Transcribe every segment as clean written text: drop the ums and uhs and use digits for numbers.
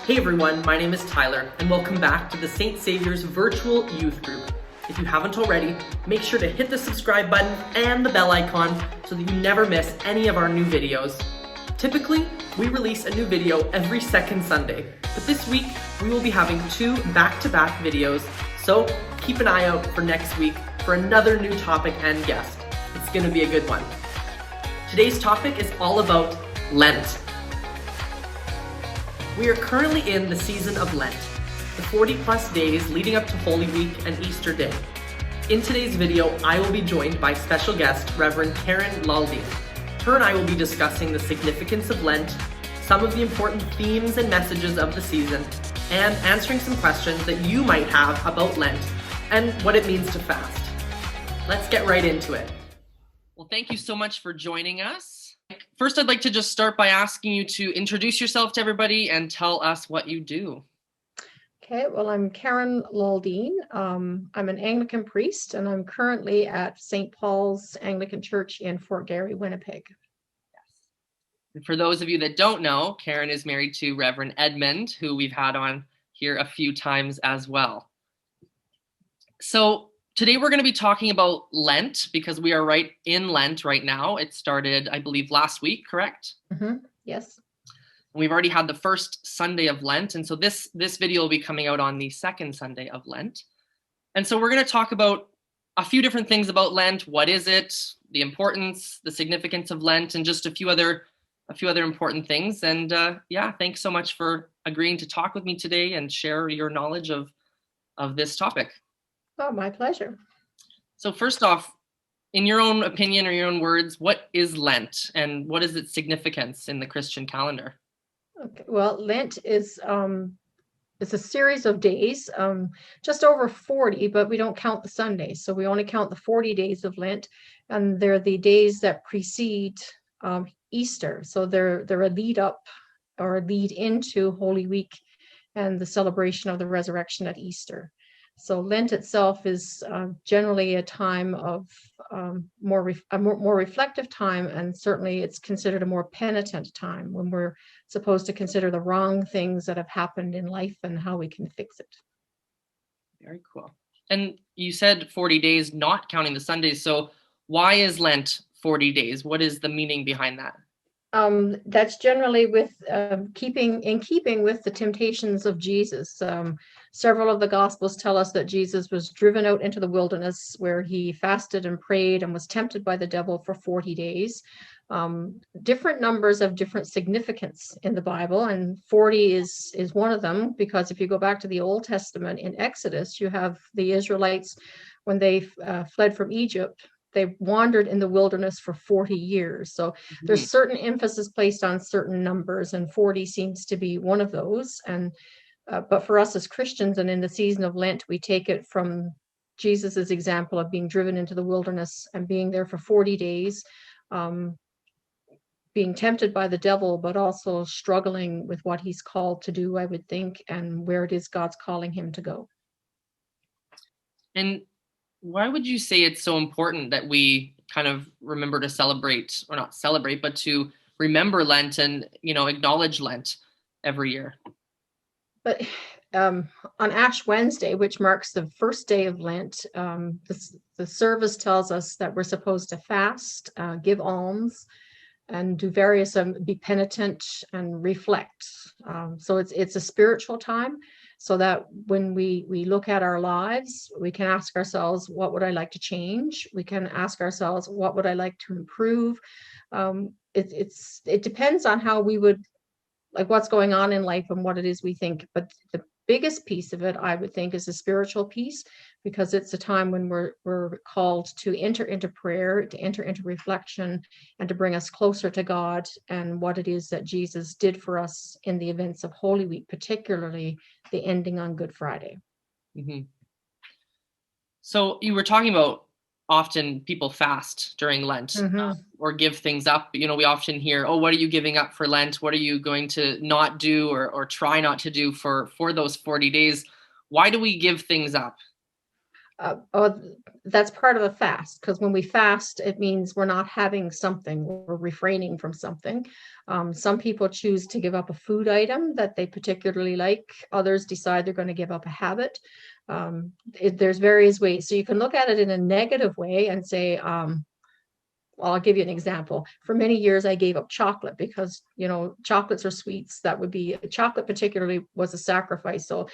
Hey everyone, my name is Tyler, and welcome back to the St. Saviour's virtual youth group. If you haven't already, make sure to hit the subscribe button and the bell icon so that you never miss any of our new videos. Typically, we release a new video every second Sunday, but this week we will be having 2 back-to-back videos, so keep an eye out for next week for another new topic and guest. It's going to be a good one. Today's topic is all about Lent. We are currently in the season of Lent, the 40+ days leading up to Holy Week and Easter Day. In today's video, I will be joined by special guest Reverend Karen Laldin. Her and I will be discussing the significance of Lent, some of the important themes and messages of the season, and answering some questions that you might have about Lent and what it means to fast. Let's get right into it. Well, thank you so much for joining us. First, I'd like to just start by asking you to introduce yourself to everybody and tell us what you do. Okay, well, I'm Karen Laldin. I'm an Anglican priest, and I'm currently at St. Paul's Anglican Church in Fort Garry, Winnipeg. Yes. And for those of you that don't know, Karen is married to Reverend Edmund, who we've had on here a few times as well. So today we're going to be talking about Lent because we are right in Lent right now. It started, I believe, last week, correct? Mm-hmm. Yes. We've already had the first Sunday of Lent, and so this video will be coming out on the second Sunday of Lent. And so we're going to talk about a few different things about Lent. What is it? The importance, the significance of Lent, and just a few other important things. And yeah, thanks so much for agreeing to talk with me today and share your knowledge of this topic. Oh, my pleasure. So first off, in your own opinion or your own words, what is Lent and what is its significance in the Christian calendar? Okay. Well, Lent is it's a series of days, just over 40, but we don't count the Sundays. So we only count the 40 days of Lent, and they're the days that precede Easter. So they're a lead up or a lead into Holy Week and the celebration of the resurrection at Easter. So Lent itself is generally a time of more reflective time, and certainly it's considered a more penitent time when we're supposed to consider the wrong things that have happened in life and how we can fix it. Very cool. And you said 40 days, not counting the Sundays. So why is Lent 40 days? What is the meaning behind that? That's generally with keeping with the temptations of Jesus. Several of the Gospels tell us that Jesus was driven out into the wilderness where he fasted and prayed and was tempted by the devil for 40 days. Different numbers have different significance in the Bible, and 40 is one of them, because if you go back to the Old Testament in Exodus, you have the Israelites when they fled from Egypt. They wandered in the wilderness for 40 years. So there's certain emphasis placed on certain numbers, and 40 seems to be one of those. And but for us as Christians and in the season of Lent, we take it from Jesus's example of being driven into the wilderness and being there for 40 days, being tempted by the devil, but also struggling with what he's called to do, I would think, and where it is God's calling him to go. And why would you say it's so important that we kind of remember to celebrate, or not celebrate, but to remember Lent and, acknowledge Lent every year? But on Ash Wednesday, which marks the first day of Lent, the service tells us that we're supposed to fast, give alms, and do various, be penitent and reflect. So it's a spiritual time, so that when we look at our lives, we can ask ourselves, what would I like to change? We can ask ourselves, what would I like to improve? It depends on how we would, like what's going on in life and what it is we think. But the biggest piece of it, I would think, is the spiritual piece, because it's a time when we're called to enter into prayer, to enter into reflection, and to bring us closer to God and what it is that Jesus did for us in the events of Holy Week, particularly the ending on Good Friday. Mm-hmm. So you were talking about often people fast during Lent or give things up. We often hear, oh, what are you giving up for Lent? What are you going to not do or try not to do for those 40 days? Why do we give things up? Oh, that's part of a fast, because when we fast, it means we're not having something, we're refraining from something. Some people choose to give up a food item that they particularly like. Others decide they're going to give up a habit. There's various ways. So you can look at it in a negative way and say, well, I'll give you an example. For many years, I gave up chocolate because, chocolates are sweets. That would be chocolate, particularly, was a sacrifice. So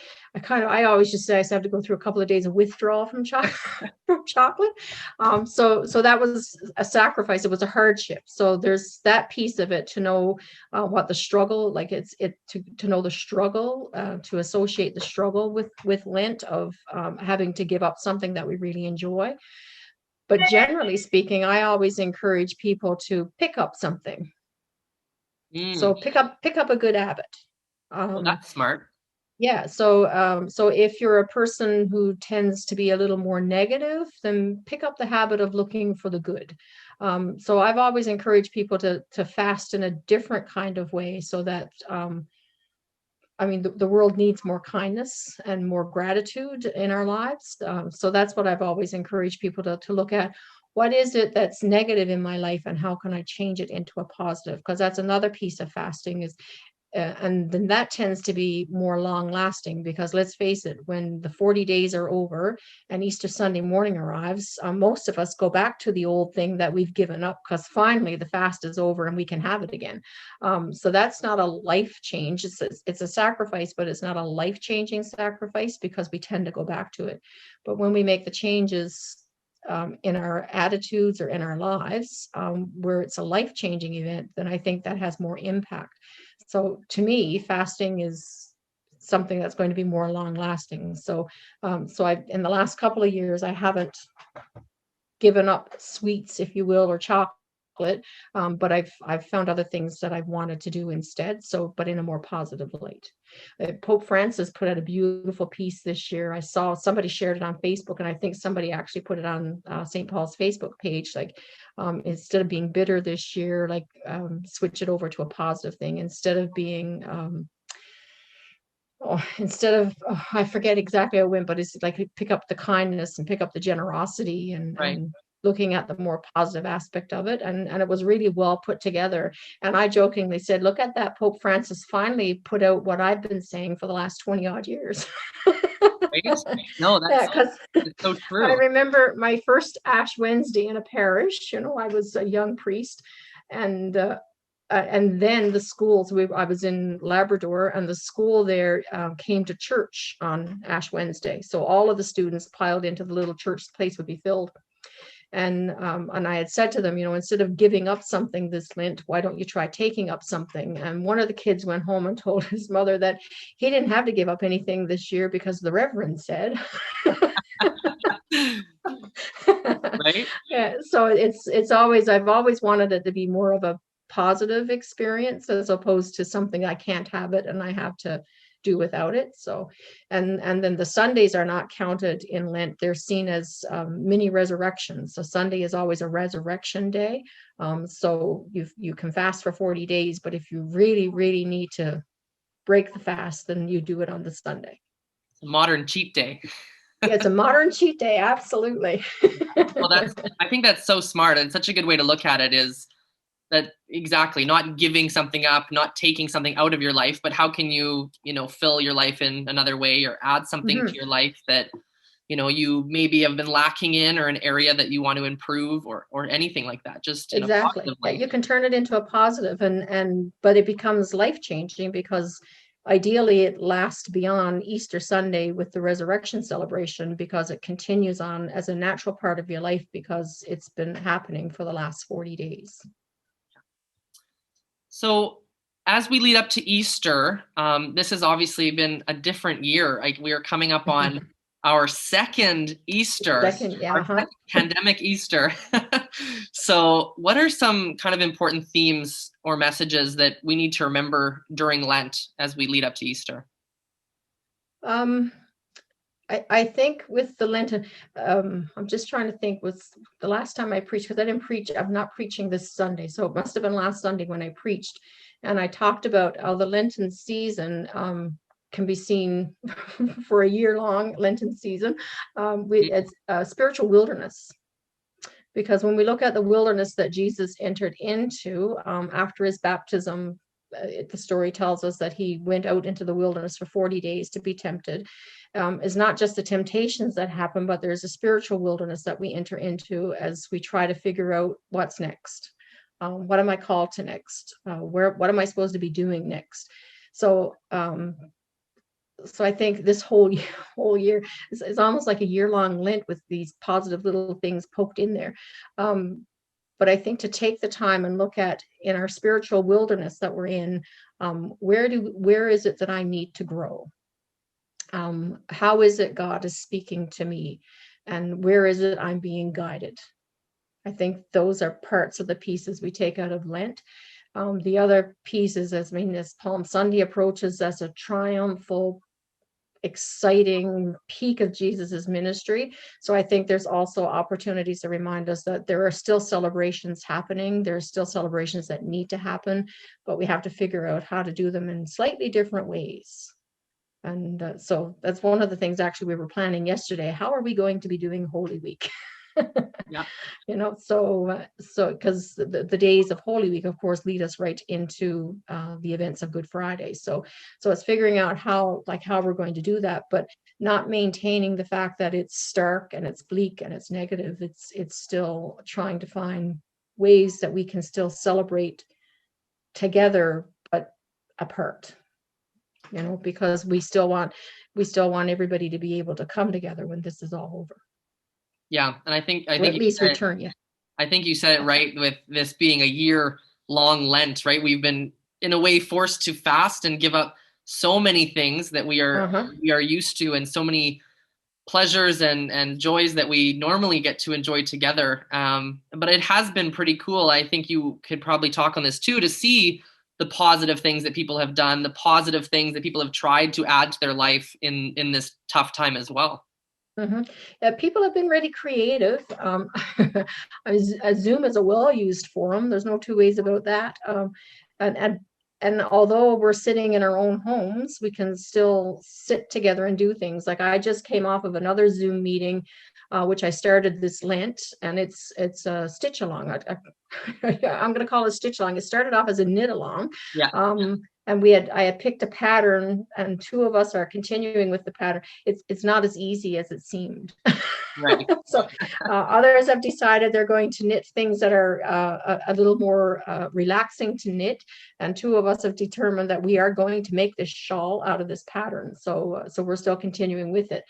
I always just say I have to go through a couple of days of withdrawal from chocolate. So that was a sacrifice. It was a hardship. So there's that piece of it, to know what the struggle, like to know the struggle, to associate the struggle with Lent, of having to give up something that we really enjoy. But generally speaking, I always encourage people to pick up something. So Mm. pick up a good habit. Well, that's smart. Yeah. So if you're a person who tends to be a little more negative, then pick up the habit of looking for the good. So I've always encouraged people to fast in a different kind of way, so that the world needs more kindness and more gratitude in our lives. So that's what I've always encouraged people to look at. What is it that's negative in my life, and how can I change it into a positive? Because that's another piece of fasting, is and then that tends to be more long lasting, because let's face it, when the 40 days are over and Easter Sunday morning arrives, most of us go back to the old thing that we've given up, because finally the fast is over and we can have it again. So that's not a life change. It's a sacrifice, but it's not a life changing sacrifice, because we tend to go back to it. But when we make the changes in our attitudes or in our lives, where it's a life changing event, then I think that has more impact. So to me, fasting is something that's going to be more long lasting. So in the last couple of years, I haven't given up sweets, if you will, or chocolate, but I've found other things that I've wanted to do instead. So, but in a more positive light. Pope Francis put out a beautiful piece this year. I saw somebody shared it on Facebook, and I think somebody actually put it on St. Paul's Facebook page. Like, instead of being bitter this year, like, switch it over to a positive thing. Instead of being I forget exactly how it went, but it's like pick up the kindness and pick up the generosity, Right. and looking at the more positive aspect of it. And it was really well put together. And I jokingly said, look at that, Pope Francis finally put out what I've been saying for the last 20 odd years. Right? No, Yeah, that's because it's so I true. remember my first Ash Wednesday in a parish. I was a young priest, and then the schools. I was in Labrador, and the school there came to church on Ash Wednesday. So all of the students piled into the little church. The place would be filled. And I had said to them, instead of giving up something this Lent, why don't you try taking up something? And one of the kids went home and told his mother that he didn't have to give up anything this year, because the Reverend said. Right? Yeah, so I've always wanted it to be more of a positive experience, as opposed to something I can't have it and I have to do without it. So, and then the Sundays are not counted in Lent. They're seen as mini resurrections. So Sunday is always a resurrection day. So you can fast for 40 days, but if you really, really need to break the fast, then you do it on the Sunday. It's a modern cheat day. Yeah, it's a modern cheat day. Absolutely. Well, I think that's so smart, and such a good way to look at it is that exactly not giving something up, not taking something out of your life, but how can you, fill your life in another way, or add something to your life that, you maybe have been lacking in, or an area that you want to improve, or anything like that, just in a Exactly. positive Yeah, way. you can turn it into a positive, but it becomes life-changing, because ideally it lasts beyond Easter Sunday with the resurrection celebration, because it continues on as a natural part of your life, because it's been happening for the last 40 days. So as we lead up to Easter, this has obviously been a different year. We are coming up on our second Easter, Second, yeah, our second pandemic Easter. So what are some kind of important themes or messages that we need to remember during Lent as we lead up to Easter? I think with the Lenten, I'm just trying to think, was the last time I preached, because I didn't preach, I'm not preaching this Sunday. So it must have been last Sunday when I preached. And I talked about the Lenten season. can be seen for a year-long Lenten season. It's a spiritual wilderness. Because when we look at the wilderness that Jesus entered into after his baptism, the story tells us that he went out into the wilderness for 40 days to be tempted. It's not just the temptations that happen, but there's a spiritual wilderness that we enter into as we try to figure out what's next. What am I called to next? What am I supposed to be doing next? So I think this whole year is almost like a year-long Lent with these positive little things poked in there. But I think to take the time and look at in our spiritual wilderness that we're in, where is it that I need to grow? How is it God is speaking to me? And where is it I'm being guided? I think those are parts of the pieces we take out of Lent. The other pieces, as Palm Sunday approaches as a triumphal, exciting peak of Jesus's ministry. So I think there's also opportunities to remind us that there are still celebrations happening. There are still celebrations that need to happen, but we have to figure out how to do them in slightly different ways. And so that's one of the things actually we were planning yesterday. How are we going to be doing Holy Week? Yeah. So because the days of Holy Week, of course, lead us right into the events of Good Friday. So it's figuring out how we're going to do that, but not maintaining the fact that it's stark and it's bleak and it's negative. It's still trying to find ways that we can still celebrate together, but apart. Because we still want everybody to be able to come together when this is all over. Yeah, and I think at least return. Yeah, I think you said it right with this being a year-long Lent, right? We've been in a way forced to fast and give up so many things that we are used to, and so many pleasures and joys that we normally get to enjoy together. But it has been pretty cool. I think you could probably talk on this too, to see the positive things that people have done, the positive things that people have tried to add to their life in this tough time as well. Mm-hmm. Yeah, people have been really creative. Zoom is a well-used forum. There's no two ways about that. And although we're sitting in our own homes, we can still sit together and do things. Like I just came off of another Zoom meeting, which I started this Lent, and it's a stitch along. I'm going to call it a stitch along. It started off as a knit along. Yeah. And I had picked a pattern, and two of us are continuing with the pattern. It's not as easy as it seemed. Right. So others have decided they're going to knit things that are a little more relaxing to knit, and two of us have determined that we are going to make this shawl out of this pattern. So we're still continuing with it.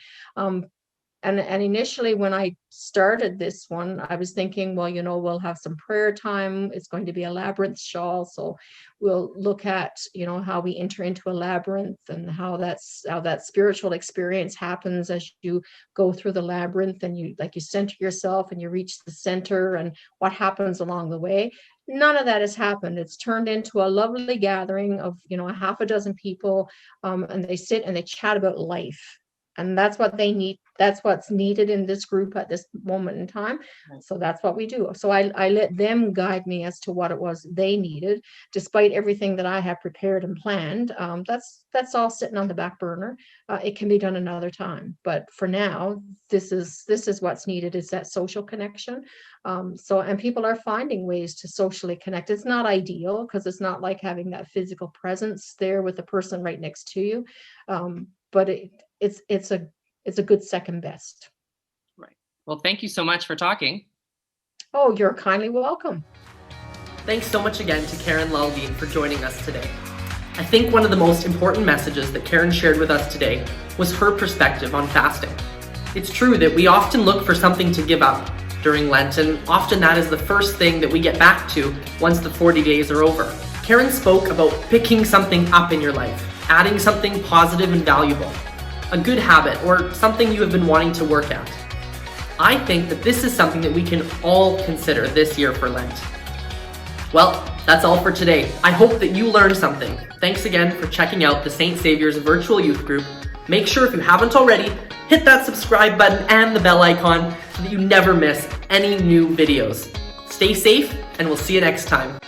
And initially, when I started this one, I was thinking, well, we'll have some prayer time. It's going to be a labyrinth shawl. So we'll look at, how we enter into a labyrinth and how that spiritual experience happens as you go through the labyrinth, and you center yourself and you reach the center, and what happens along the way. None of that has happened. It's turned into a lovely gathering of, a half a dozen people, and they sit and they chat about life. And that's what they need. That's what's needed in this group at this moment in time. So that's what we do. So I let them guide me as to what it was they needed, despite everything that I have prepared and planned. That's all sitting on the back burner. It can be done another time. But for now, this is what's needed, is that social connection. And people are finding ways to socially connect. It's not ideal, because it's not like having that physical presence there with the person right next to you. But it's a good second best. Right. Well, thank you so much for talking. Oh, you're kindly welcome. Thanks so much again to Karen Laldin for joining us today. I think one of the most important messages that Karen shared with us today was her perspective on fasting. It's true that we often look for something to give up during Lent, and often that is the first thing that we get back to once the 40 days are over. Karen spoke about picking something up in your life, adding something positive and valuable, a good habit, or something you have been wanting to work at. I think that this is something that we can all consider this year for Lent. Well, that's all for today. I hope that you learned something. Thanks again for checking out the St. Saviour's virtual youth group. Make sure, if you haven't already, hit that subscribe button and the bell icon so that you never miss any new videos. Stay safe, and we'll see you next time.